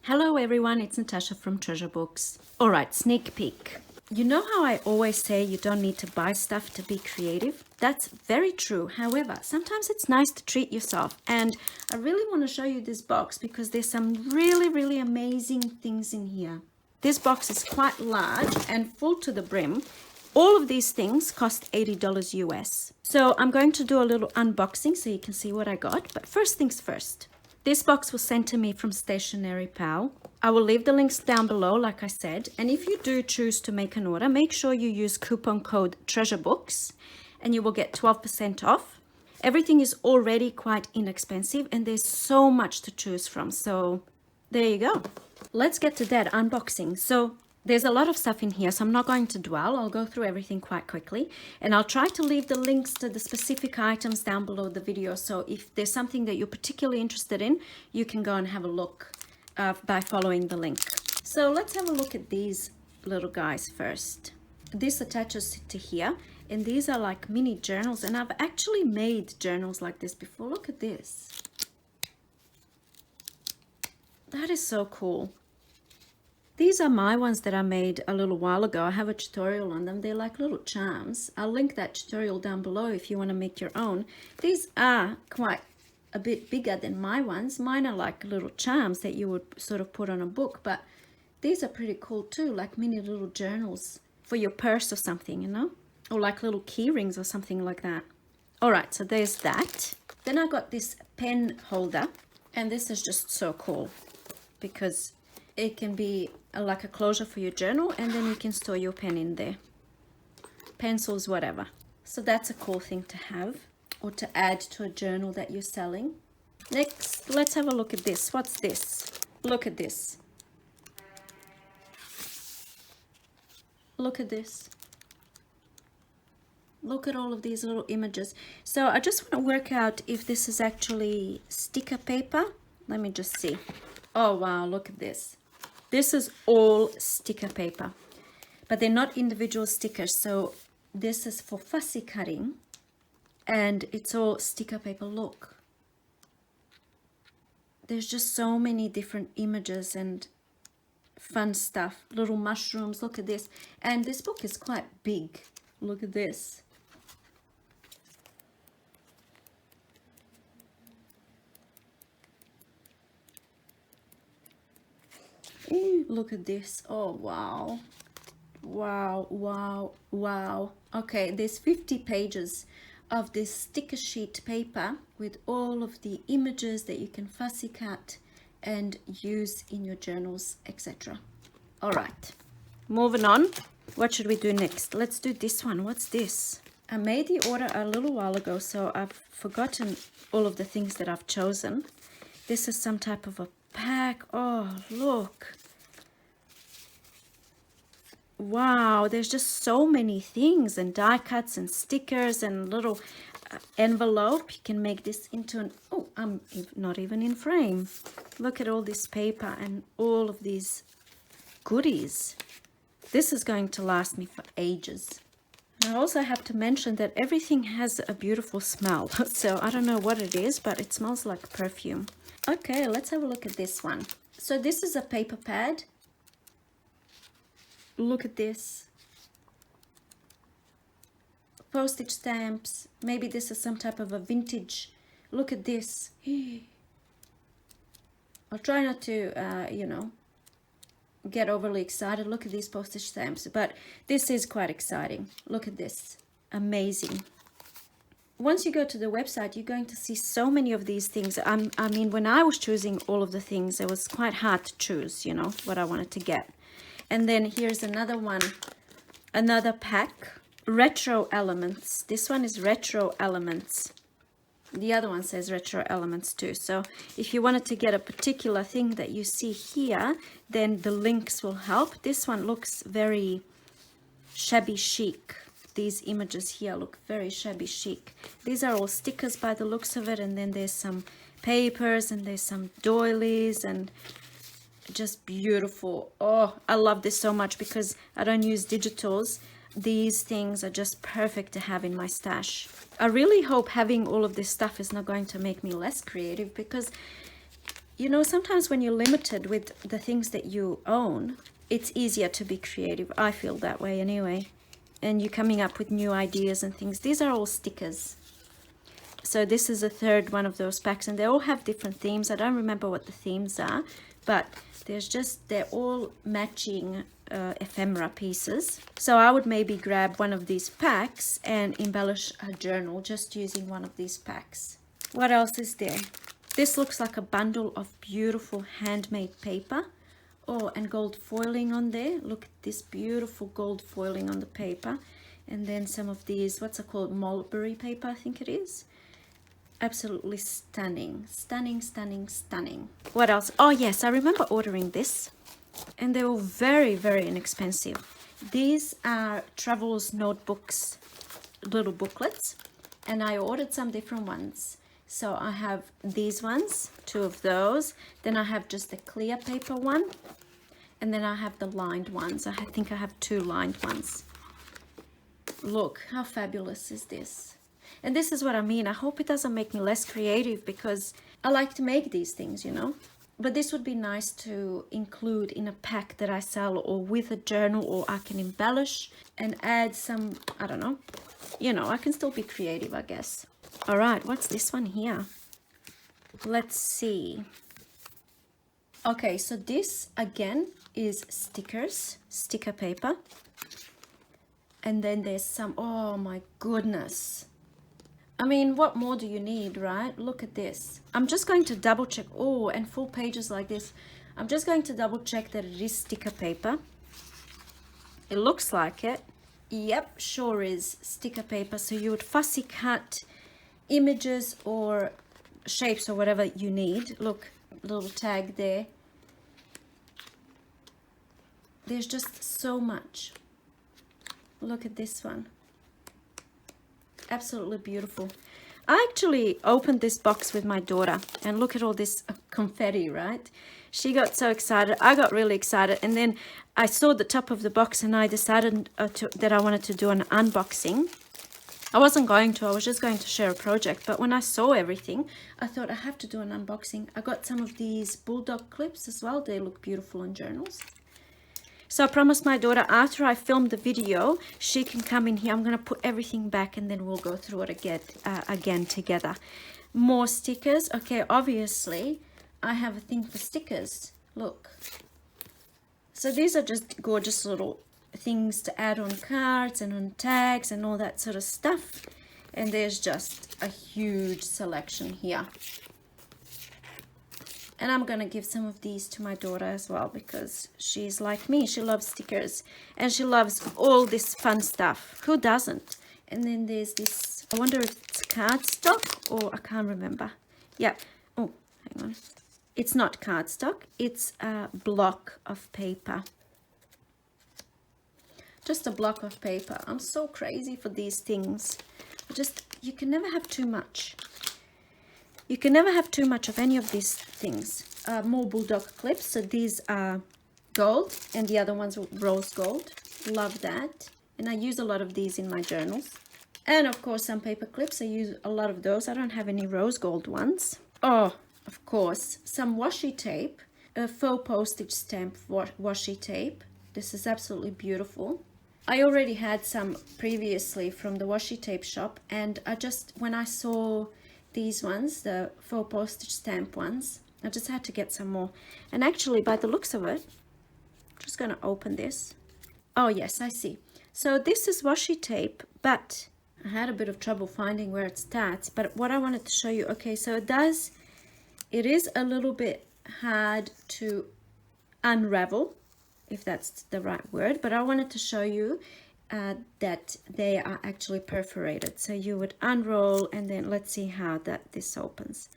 Hello everyone, it's Natasha from Treasure Books. Alright, sneak peek. You know how I always say you don't need to buy stuff to be creative? That's very true. However, sometimes it's nice to treat yourself. And I really want to show you this box because there's some really amazing things in here. This box is quite large and full to the brim. All of these things cost $80 US. So I'm going to do a little unboxing so you can see what I got. But first things first. This box was sent to me from Stationery Pal. I will leave the links down below, like I said. And if you do choose to make an order, make sure you use coupon code TreasureBooks and you will get 12% off. Everything is already quite inexpensive and there's so much to choose from. So there you go. Let's get to that unboxing. So there's a lot of stuff in here, so I'm not going to dwell. I'll go through everything quite quickly. And I'll try to leave the links to the specific items down below the video. So if there's something that you're particularly interested in, you can go and have a look by following the link. So let's have a look at these little guys first. This attaches to here. And these are like mini journals. And I've actually made journals like this before. Look at this. That is so cool. These are my ones that I made a little while ago. I have a tutorial on them. They're like little charms. I'll link that tutorial down below if you want to make your own. These are quite a bit bigger than my ones. Mine are like little charms that you would sort of put on a book, but these are pretty cool too, like mini little journals for your purse or something, you know, or like little key rings or something like that. All right, so there's that. Then I got this pen holder, and this is just so cool because it can be like a closure for your journal, and then you can store your pen in there, pencils, whatever. So that's a cool thing to have or to add to a journal that you're selling. Next, let's have a look at this. What's this? Look at this. Look at this. Look at all of these little images. So I just want to work out if this is actually sticker paper. Let me just see. Oh wow, look at this. This is all sticker paper, but they're not individual stickers. So this is for fussy cutting and it's all sticker paper. Look, there's just so many different images and fun stuff. Little mushrooms, look at this. And this book is quite big. Look at this. Look at this. Oh wow, wow. Okay, there's 50 pages of this sticker sheet paper with all of the images that you can fussy cut and use in your journals, etc. All right, moving on. What should we do next? Let's do this one. What's this? I made the order a little while ago, so I've forgotten all of the things that I've chosen. This is some type of a pack. Oh, look. Wow, there's just so many things and die cuts and stickers and little envelope. You can make this into an, oh, I'm not even in frame. Look at all this paper and all of these goodies. This is going to last me for ages. I also have to mention that everything has a beautiful smell. So I don't know what it is, but it smells like perfume. Okay, let's have a look at this one. So this is a paper pad. Look at this. Postage stamps. Maybe this is some type of a vintage. Look at this. I'll try not to, you know, get overly excited. Look at these postage stamps. But this is quite exciting. Look at this. Amazing. Once you go to the website, you're going to see so many of these things. I mean, when I was choosing all of the things, it was quite hard to choose, you know, what I wanted to get. And then here's another one, another pack, retro elements. This one is retro elements. The other one says retro elements too. So if you wanted to get a particular thing that you see here, then the links will help. This one looks very shabby chic. These images here look very shabby chic. These are all stickers by the looks of it. And then there's some papers and there's some doilies and just beautiful. Oh, I love this so much because I don't use digitals. These things are just perfect to have in my stash. I really hope having all of this stuff is not going to make me less creative because You know, sometimes when you're limited with the things that you own, it's easier to be creative. I feel that way anyway. And you're coming up with new ideas and things. These are all stickers. So this is a third one of those packs, and they all have different themes. I don't remember what the themes are, but they're all matching ephemera pieces. So I would maybe grab one of these packs and embellish a journal just using one of these packs. What else is there? This looks like a bundle of beautiful handmade paper. Oh, and gold foiling on there. Look at this beautiful gold foiling on the paper. And then some of these, what's it called? Mulberry paper, I think it is. Absolutely stunning. Stunning, stunning, stunning. What else? Oh, yes, I remember ordering this. And they were very, very inexpensive. These are Travel's Notebooks, little booklets. And I ordered some different ones. So I have these ones, 2 of those. Then I have just the clear paper one. And then I have the lined ones. I think I have 2 lined ones. Look, how fabulous is this? And this is what I mean. I hope it doesn't make me less creative, because I like to make these things, you know. But this would be nice to include in a pack that I sell, or with a journal, or I can embellish and add some, I don't know. You know, I can still be creative, I guess. All right, what's this one here? Let's see. Okay, so this again is stickers, sticker paper. And then there's some, oh my goodness. I mean, what more do you need, right? Look at this. I'm just going to double check. Oh, and full pages like this. I'm just going to double check that it is sticker paper. It looks like it. Yep, sure is sticker paper. So you would fussy cut images or shapes or whatever you need. Look, little tag there. There's just so much. Look at this one. Absolutely beautiful. I actually opened this box with my daughter, and look at all this confetti, right? She got so excited. I got really excited, and then I saw the top of the box and I decided that I wanted to do an unboxing. I wasn't going to, I was just going to share a project, but when I saw everything, I thought I have to do an unboxing. I got some of these bulldog clips as well. They look beautiful in journals. So I promised my daughter after I film the video, she can come in here. I'm going to put everything back and then we'll go through it again together. More stickers. Okay, obviously, I have a thing for stickers. Look. So these are just gorgeous little things to add on cards and on tags and all that sort of stuff. And there's just a huge selection here. And I'm going to give some of these to my daughter as well, because she's like me. She loves stickers and she loves all this fun stuff. Who doesn't? And then there's this, I wonder if it's cardstock or I can't remember. Yeah. Oh, hang on. It's not cardstock. It's a block of paper. Just a block of paper. I'm so crazy for these things. You can never have too much. You can never have too much of any of these things. More bulldog clips. So these are gold and the other ones are rose gold. Love that. And I use a lot of these in my journals. And of course some paper clips. I use a lot of those. I don't have any rose gold ones. Oh, of course, some washi tape. A faux postage stamp washi tape. This is absolutely beautiful. I already had some previously from the washi tape shop. And when I saw these ones, the faux postage stamp ones, I just had to get some more. And actually, by the looks of it, I'm just going to open this. Oh yes, I see. So this is washi tape, but I had a bit of trouble finding where it starts. But what I wanted to show you, okay, so it is a little bit hard to unravel, if that's the right word, but I wanted to show you that they are actually perforated. So you would unroll, and then let's see how this opens.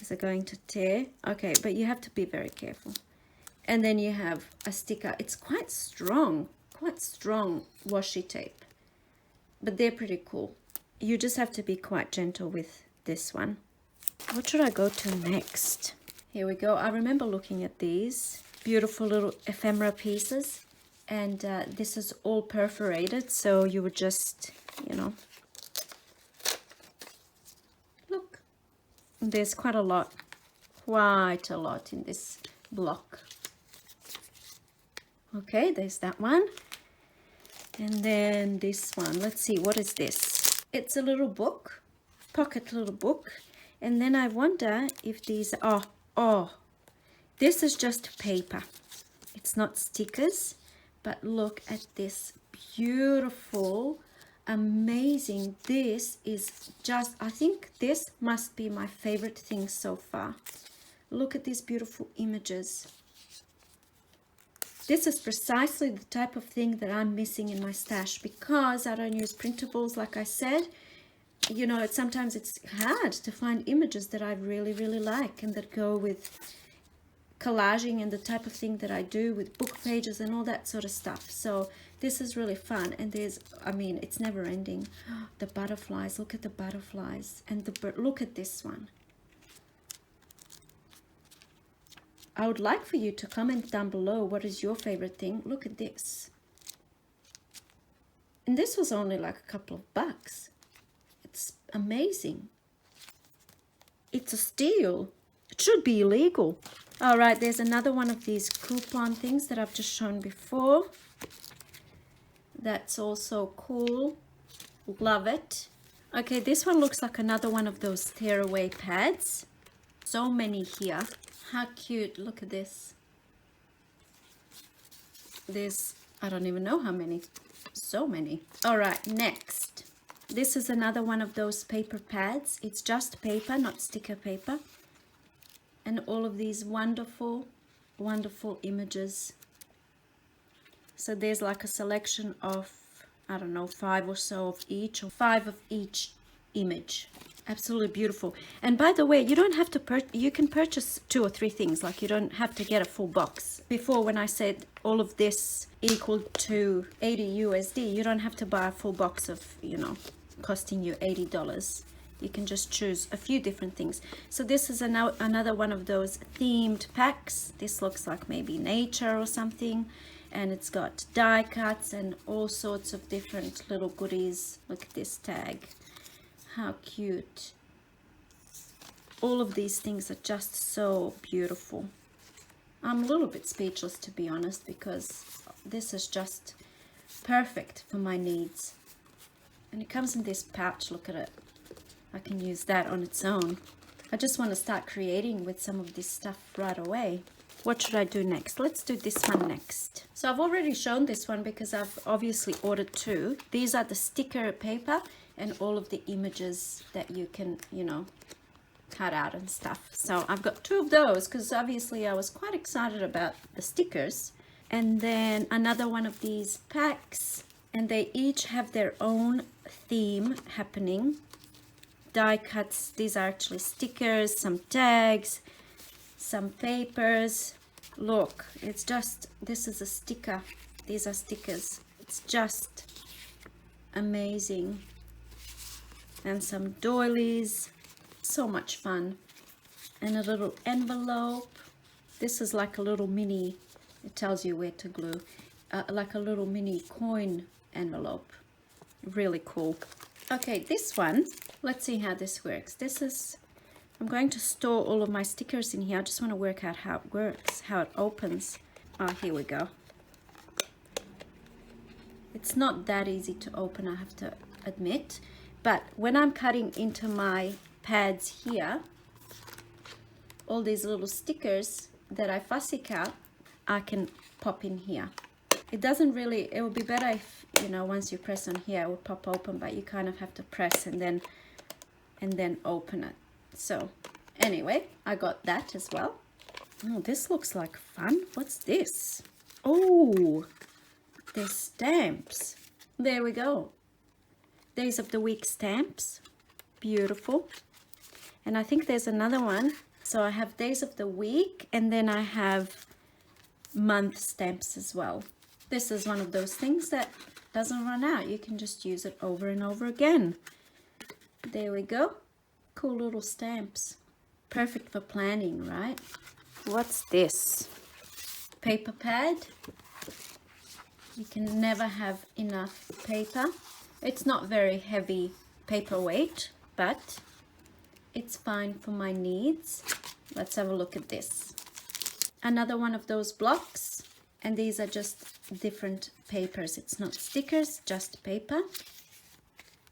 Is it going to tear? Okay, but you have to be very careful. And then you have a sticker. It's quite strong washi tape, but they're pretty cool. You just have to be quite gentle with this one. What should I go to next? Here we go. I remember looking at these beautiful little ephemera pieces. And this is all perforated, so you would just, you know, look, there's quite a lot quite a lot in this block. Okay, there's that one. And then this one, let's see, what is this? It's a little book, pocket little book. And then I wonder if these are, oh, this is just paper. It's not stickers, but look at this beautiful, amazing. This is just, I think this must be my favorite thing so far. Look at these beautiful images. This is precisely the type of thing that I'm missing in my stash because I don't use printables, like I said. You know, sometimes it's hard to find images that I really, really like and that go with collaging and the type of thing that I do with book pages and all that sort of stuff. So this is really fun. And there's, I mean, it's never ending. The butterflies, look at the butterflies. And the bird, look at this one. I would like for you to comment down below what is your favorite thing. Look at this. And this was only like a couple of bucks. It's amazing. It's a steal. It should be illegal. All right, there's another one of these coupon things that I've just shown before. That's also cool. Love it. Okay, this one looks like another one of those tearaway pads. So many here. How cute. Look at this. There's, I don't even know how many. So many. All right, next. This is another one of those paper pads. It's just paper, not sticker paper. And all of these wonderful, wonderful images. So there's like a selection of, I don't know, 5 or so of each, or 5 of each image. Absolutely beautiful. And by the way, you don't have to you can purchase 2 or 3 things. Like you don't have to get a full box. Before, when I said all of this equal to 80 USD, you don't have to buy a full box of, you know, costing you $80. You can just choose a few different things. So this is another one of those themed packs. This looks like maybe nature or something. And it's got die cuts and all sorts of different little goodies. Look at this tag. How cute. All of these things are just so beautiful. I'm a little bit speechless, to be honest, because this is just perfect for my needs. And it comes in this pouch. Look at it. I can use that on its own. I just want to start creating with some of this stuff right away. What should I do next? Let's do this one next. So I've already shown this one because I've obviously ordered 2. These are the sticker paper and all of the images that you can, you know, cut out and stuff. So I've got 2 of those because obviously I was quite excited about the stickers. And then another one of these packs, and they each have their own theme happening. Die cuts, these are actually stickers, some tags, some papers. Look, it's just, this is a sticker. These are stickers. It's just amazing. And some doilies. So much fun. And a little envelope. This is like a little mini, it tells you where to glue, like a little mini coin envelope. Really cool. Okay, this one, let's see how this works. This is, I'm going to store all of my stickers in here. I just want to work out how it works, how it opens. Oh, here we go. It's not that easy to open, I have to admit. But when I'm cutting into my pads here, all these little stickers that I fussy cut, I can pop in here. It doesn't really, it would be better if, you know, once you press on here, it would pop open, but you kind of have to press and then open it. So anyway, I got that as well. Oh, this looks like fun. What's this? Oh, there's stamps. There we go. Days of the week stamps. Beautiful. And I think there's another one. So I have days of the week, and then I have month stamps as well. This is one of those things that doesn't run out. You can just use it over and over again. There we go. Cool little stamps. Perfect for planning, right? What's this? Paper pad. You can never have enough paper. It's not very heavy paperweight, but it's fine for my needs. Let's have a look at this. Another one of those blocks, and these are just different papers. It's not stickers, just paper.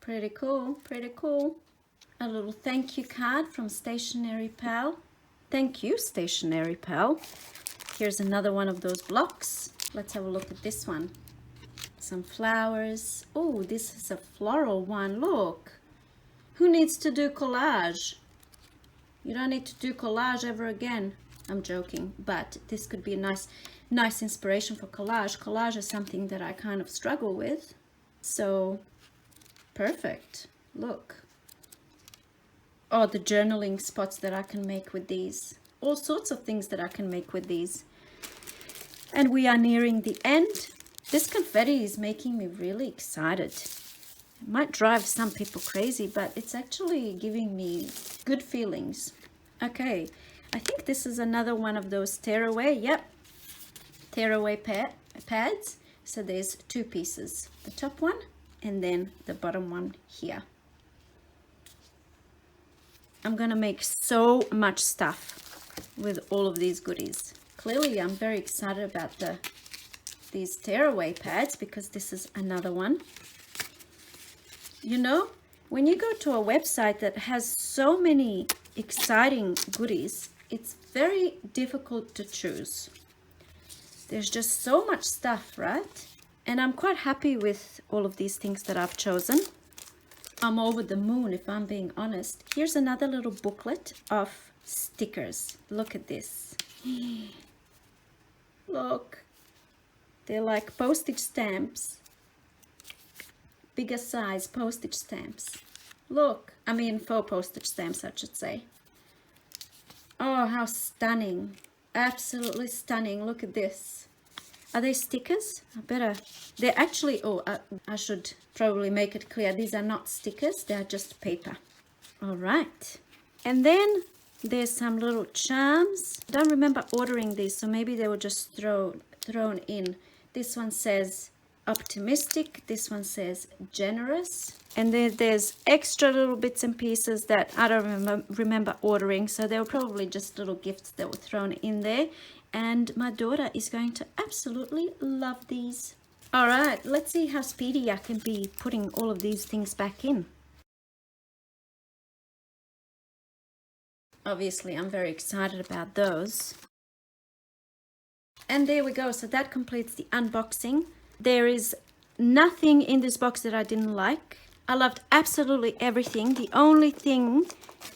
Pretty cool, pretty cool. A little thank you card from Stationery Pal. Thank you, Stationery Pal. Here's another one of those blocks. Let's have a look at this one. Some flowers. Oh, this is a floral one. Look. Who needs to do collage? You don't need to do collage ever again. I'm joking, but this could be a nice inspiration for collage. Collage is something that I kind of struggle with. So, perfect. Look. Oh, the journaling spots that I can make with these. All sorts of things that I can make with these. And we are nearing the end. This confetti is making me really excited. It might drive some people crazy, but it's actually giving me good feelings. Okay, I think this is another one of those tearaway. Yep, tearaway pads. So there's two pieces, the top one and then the bottom one here. I'm gonna make so much stuff with all of these goodies. Clearly, I'm very excited about these tearaway pads because this is another one. You know, when you go to a website that has so many exciting goodies, it's very difficult to choose. There's just so much stuff, right? And I'm quite happy with all of these things that I've chosen. I'm over the moon, if I'm being honest. Here's another little booklet of stickers. Look at this. Look. They're like postage stamps. Bigger size postage stamps. Look. I mean, faux postage stamps, I should say. Oh, how stunning. Absolutely stunning. Look at this. Are they stickers? They're actually, I should probably make it clear. These are not stickers. They're just paper. All right. And then there's some little charms. I don't remember ordering these, so maybe they were just thrown in. This one says optimistic. This one says generous. And then there's extra little bits and pieces that I don't remember ordering. So they were probably just little gifts that were thrown in there. And my daughter is going to absolutely love these. All right, let's see how speedy I can be putting all of these things back in. Obviously, I'm very excited about those. And there we go. So that completes the unboxing. There is nothing in this box that I didn't like. I loved absolutely everything. The only thing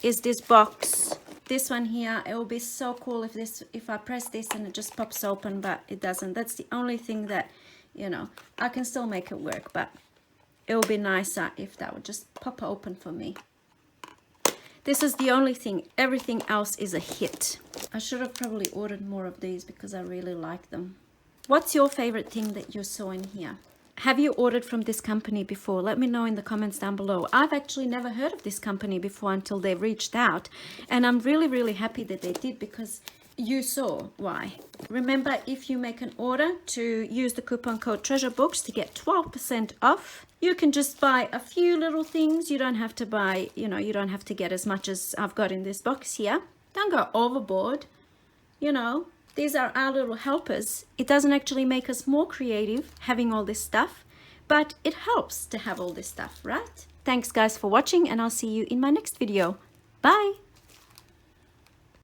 is this box. This one here, it will be so cool if I press this and it just pops open, but it doesn't. That's the only thing that, you know, I can still make it work, but it will be nicer if that would just pop open for me. This is the only thing. Everything else is a hit. I should have probably ordered more of these because I really like them. What's your favorite thing that you saw in here? Have you ordered from this company before? Let me know in the comments down below. I've actually never heard of this company before until they reached out. And I'm really, really happy that they did because you saw why. Remember, if you make an order to use the coupon code TreasureBooks to get 12% off, you can just buy a few little things. You don't have to buy, you know, you don't have to get as much as I've got in this box here. Don't go overboard, you know. These are our little helpers. It doesn't actually make us more creative having all this stuff, but it helps to have all this stuff, right? Thanks guys for watching, and I'll see you in my next video. Bye!